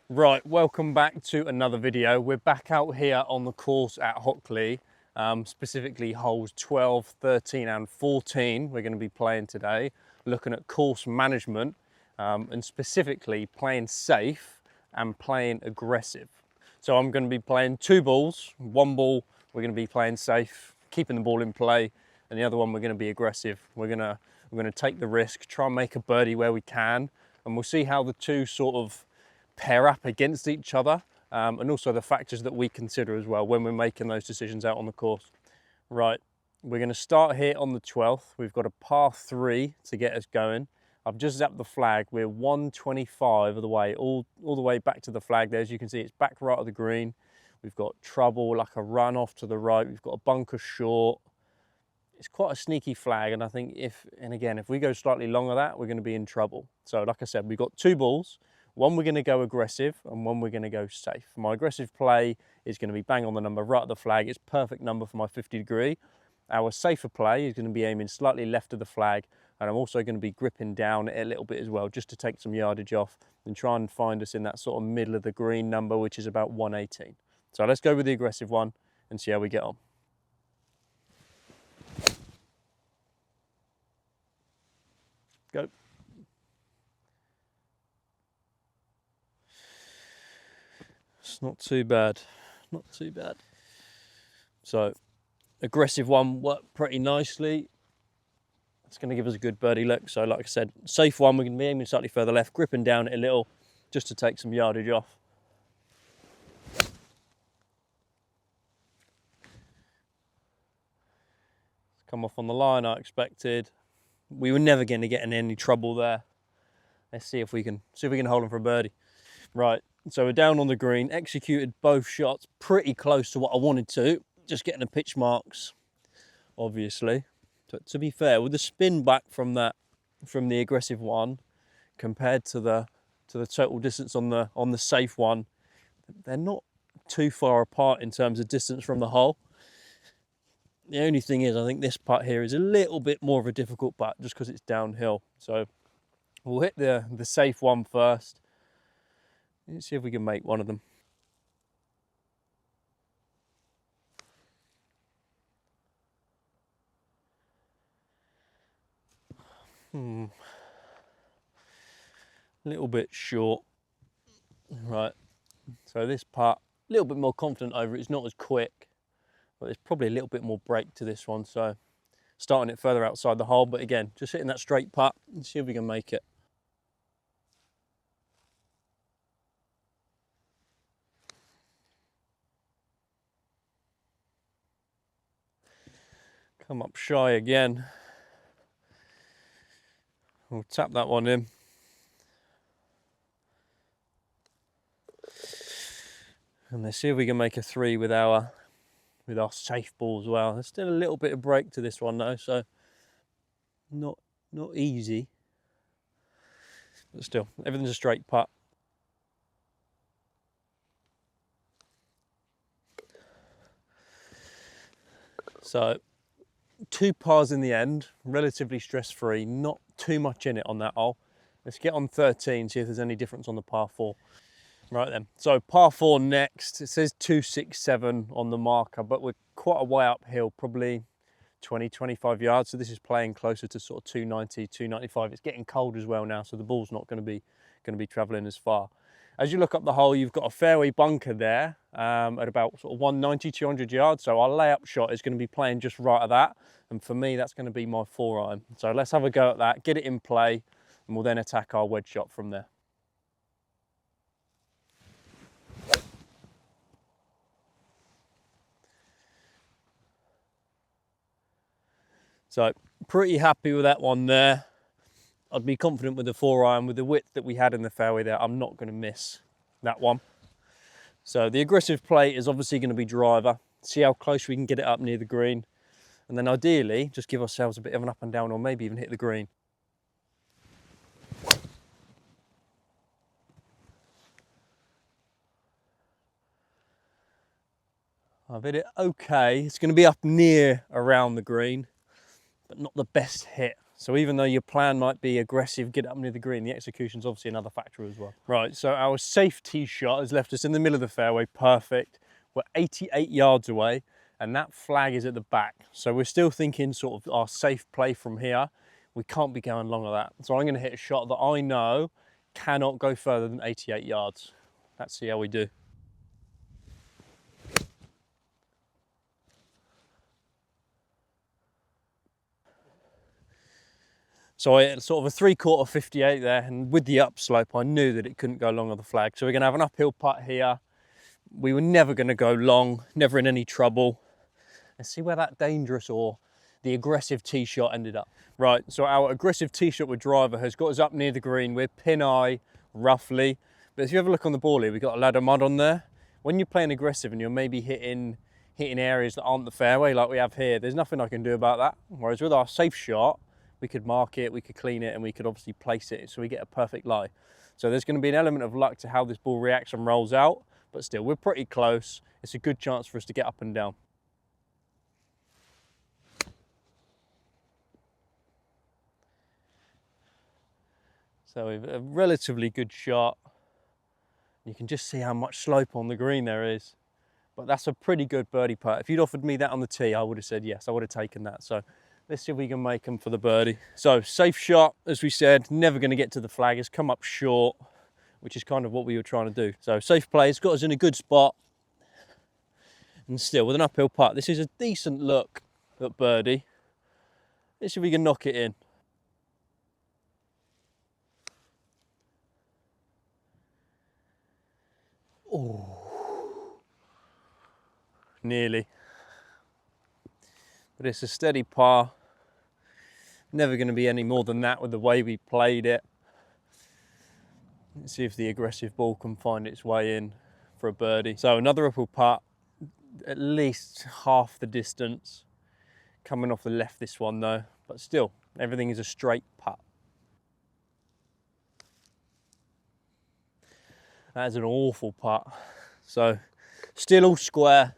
Right, welcome back to another video. We're back out here on the course at Hockley, specifically holes 12, 13 and 14 we're going to be playing today, looking at course management and specifically playing safe and playing aggressive. So I'm going to be playing two balls. One ball we're going to be playing safe, keeping the ball in play, and the other one we're going to be aggressive. We're going to take the risk, try and make a birdie where we can, and we'll see how the two sort of pair up against each other, and also the factors that we consider as well when we're making those decisions out on the course. Right, we're going to start here on the 12th. We've got a par 3 to get us going. I've just zapped the flag. We're 125 of the way, all the way back to the flag there. As you can see, it's back right of the green. We've got trouble, like a run off to the right. We've got a bunker short. It's quite a sneaky flag, and I think if we go slightly long of that, we're going to be in trouble. So like I said, we've got two balls. One we're going to go aggressive and one we're going to go safe. My aggressive play is going to be bang on the number right at the flag. It's perfect number for my 50 degree. Our safer play is going to be aiming slightly left of the flag, and I'm also going to be gripping down it a little bit as well, just to take some yardage off and try and find us in that sort of middle of the green number, which is about 118. So let's go with the aggressive one and see how we get on. Go. It's not too bad, not too bad. So, aggressive one worked pretty nicely. It's going to give us a good birdie look. So like I said, safe one, we're going to be aiming slightly further left, gripping down it a little, just to take some yardage off. It's come off on the line, I expected. We were never going to get in any trouble there. Let's see if we can hold them for a birdie. Right. So we're down on the green, executed both shots pretty close to what I wanted to, just getting the pitch marks, obviously. But to be fair, with the spin back from the aggressive one, compared to the total distance on the safe one, they're not too far apart in terms of distance from the hole. The only thing is, I think this putt here is a little bit more of a difficult putt just because it's downhill. So we'll hit the safe one first. Let's see if we can make one of them. A little bit short. Right, so this putt, a little bit more confident over it. It's not as quick, but there's probably a little bit more break to this one. So starting it further outside the hole, but again, just hitting that straight putt and see if we can make it. Come up shy again. We'll tap that one in. And let's see if we can make a 3 with our safe ball as well. There's still a little bit of break to this one though, so not easy. But still, everything's a straight putt. So 2 pars in the end, relatively stress-free, not too much in it on that hole. Let's get on 13, see if there's any difference on the par 4. Right then, so par 4 next. It says 267 on the marker, but we're quite a way uphill, probably 20, 25 yards. So this is playing closer to sort of 290, 295. It's getting cold as well now, so the ball's not going to be traveling as far. As you look up the hole, you've got a fairway bunker there at about sort of 190, 200 yards. So our layup shot is going to be playing just right at that. And for me, that's going to be my 4-iron. So let's have a go at that, get it in play, and we'll then attack our wedge shot from there. So pretty happy with that one there. I'd be confident with the 4-iron, with the width that we had in the fairway there. I'm not going to miss that one. So the aggressive play is obviously going to be driver. See how close we can get it up near the green. And then ideally, just give ourselves a bit of an up and down, or maybe even hit the green. I've hit it okay. It's going to be up near around the green, but not the best hit. So even though your plan might be aggressive, get up near the green, the execution's obviously another factor as well. Right, so our safe tee shot has left us in the middle of the fairway, perfect. We're 88 yards away, and that flag is at the back. So we're still thinking sort of our safe play from here. We can't be going long of that. So I'm gonna hit a shot that I know cannot go further than 88 yards. Let's see how we do. So I hit sort of a 3/4 58 there, and with the upslope, I knew that it couldn't go long on the flag. So we're gonna have an uphill putt here. We were never gonna go long, never in any trouble. Let's see where that dangerous or the aggressive tee shot ended up. Right, so our aggressive tee shot with driver has got us up near the green. We're pin eye, roughly. But if you have a look on the ball here, we've got a ladder mud on there. When you're playing aggressive and you're maybe hitting areas that aren't the fairway like we have here, there's nothing I can do about that. Whereas with our safe shot, we could mark it, we could clean it, and we could obviously place it so we get a perfect lie. So there's going to be an element of luck to how this ball reacts and rolls out, but still, we're pretty close. It's a good chance for us to get up and down. So we've a relatively good shot. You can just see how much slope on the green there is, but that's a pretty good birdie putt. If you'd offered me that on the tee, I would have said yes, I would have taken that. So let's see if we can make them for the birdie. So safe shot, as we said, never going to get to the flag. It's come up short, which is kind of what we were trying to do. So safe play, it's got us in a good spot. And still, with an uphill putt, this is a decent look at birdie. Let's see if we can knock it in. Oh, nearly. But it's a steady par. Never going to be any more than that with the way we played it. Let's see if the aggressive ball can find its way in for a birdie. So another uphill putt, at least half the distance. Coming off the left this one though, but still, everything is a straight putt. That is an awful putt. So still all square,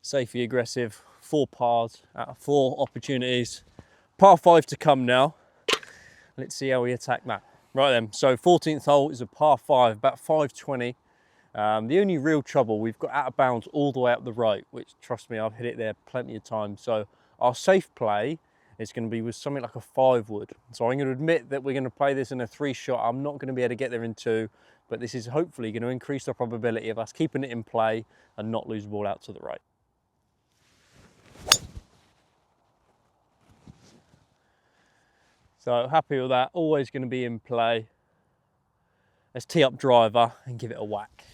safely aggressive, 4 pars out of 4 opportunities. Par 5 to come now. Let's see how we attack that. Right then, so 14th hole is a par 5, about 520. The only real trouble, we've got out of bounds all the way up the right, which trust me, I've hit it there plenty of times. So our safe play is going to be with something like a 5 wood. So I'm going to admit that we're going to play this in a 3 shot. I'm not going to be able to get there in 2, but this is hopefully going to increase the probability of us keeping it in play and not lose the ball out to the right. So happy with that, always going to be in play. Let's tee up driver and give it a whack.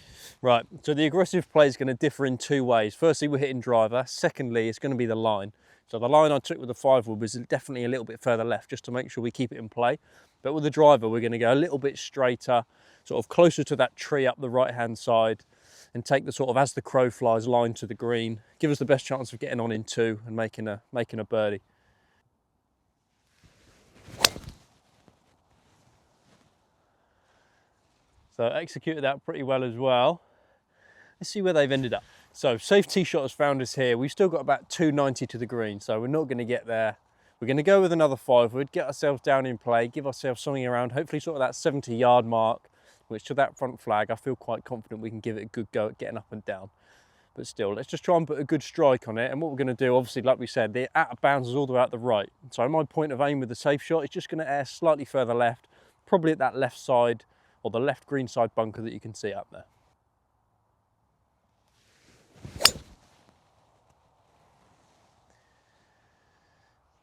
Right, so the aggressive play is going to differ in 2 ways. Firstly, we're hitting driver. Secondly, it's going to be the line. So the line I took with the 5 wood was definitely a little bit further left just to make sure we keep it in play. But with the driver, we're going to go a little bit straighter, sort of closer to that tree up the right-hand side and take the sort of as the crow flies line to the green. Give us the best chance of getting on in 2 and making a birdie. So executed that pretty well as well. Let's see where they've ended up. So safe tee shot has found us here. We've still got about 290 to the green, so we're not going to get there. We're going to go with another 5 wood, get ourselves down in play, give ourselves something around, hopefully sort of that 70-yard mark, which to that front flag, I feel quite confident we can give it a good go at getting up and down. But still, let's just try and put a good strike on it. And what we're going to do, obviously, like we said, the out of bounds is all the way out the right. So my point of aim with the safe shot is just going to air slightly further left, probably at that left side, or the left green side bunker that you can see up there.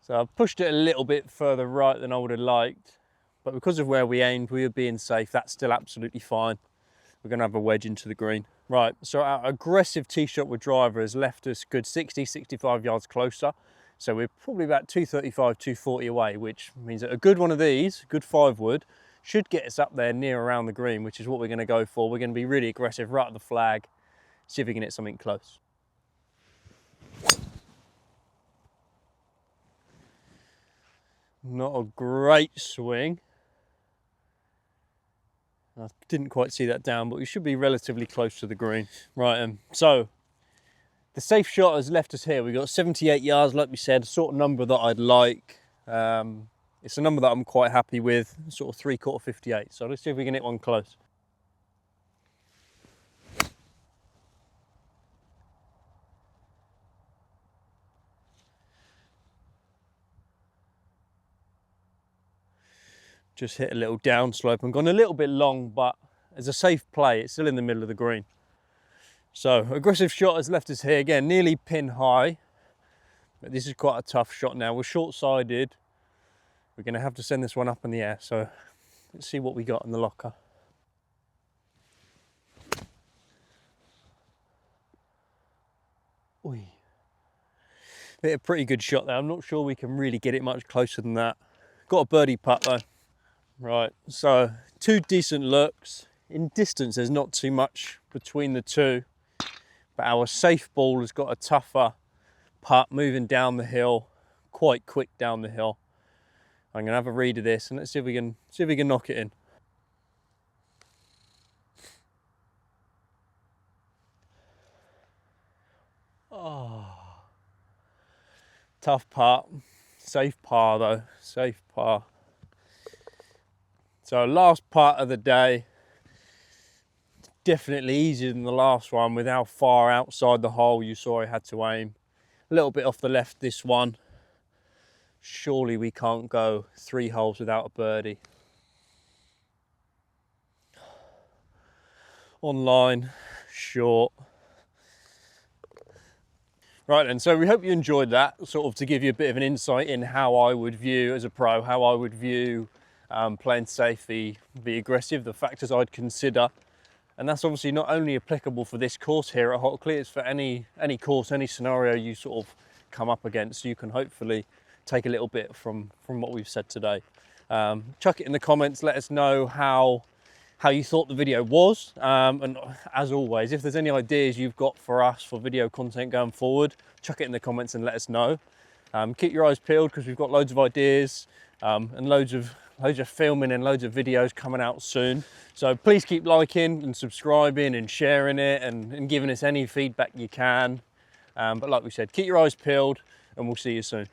So I've pushed it a little bit further right than I would have liked, but because of where we aimed, we were being safe. That's still absolutely fine. We're going to have a wedge into the green. Right, so our aggressive tee shot with driver has left us good 60, 65 yards closer. So we're probably about 235, 240 away, which means that a good one of these, good 5 wood, should get us up there near around the green, which is what we're going to go for. We're going to be really aggressive right at the flag, see if we can hit something close. Not a great swing. I didn't quite see that down, but we should be relatively close to the green. Right, so the safe shot has left us here. We've got 78 yards, like we said, sort of number that I'd like. It's a number that I'm quite happy with, sort of 3/4 58. So let's see if we can hit one close. Just hit a little downslope and gone a little bit long, but as a safe play, it's still in the middle of the green. So aggressive shot has left us here again, nearly pin high. But this is quite a tough shot now. We're short-sided. We're going to have to send this one up in the air. So let's see what we got in the locker. Oi. Hit a pretty good shot there. I'm not sure we can really get it much closer than that. Got a birdie putt though. Right, so 2 decent looks. In distance, there's not too much between the two. But our safe ball has got a tougher putt moving down the hill, quite quick down the hill. I'm gonna have a read of this and let's see if we can knock it in. Oh, tough putt, safe par though, safe par. So last putt of the day, definitely easier than the last one with how far outside the hole you saw I had to aim. A little bit off the left this one. Surely we can't go 3 holes without a birdie. Online, short. Right then, so we hope you enjoyed that, sort of to give you a bit of an insight in how I would view as a pro, how I would view playing safe, be aggressive, the factors I'd consider. And that's obviously not only applicable for this course here at Hockley, it's for any course, any scenario you sort of come up against. You can hopefully take a little bit from what we've said today. Chuck it in the comments, let us know how you thought the video was. And as always, if there's any ideas you've got for us for video content going forward, chuck it in the comments and let us know. Keep your eyes peeled because we've got loads of ideas and loads of filming and loads of videos coming out soon. So please keep liking and subscribing and sharing it and giving us any feedback you can. But like we said, keep your eyes peeled and we'll see you soon.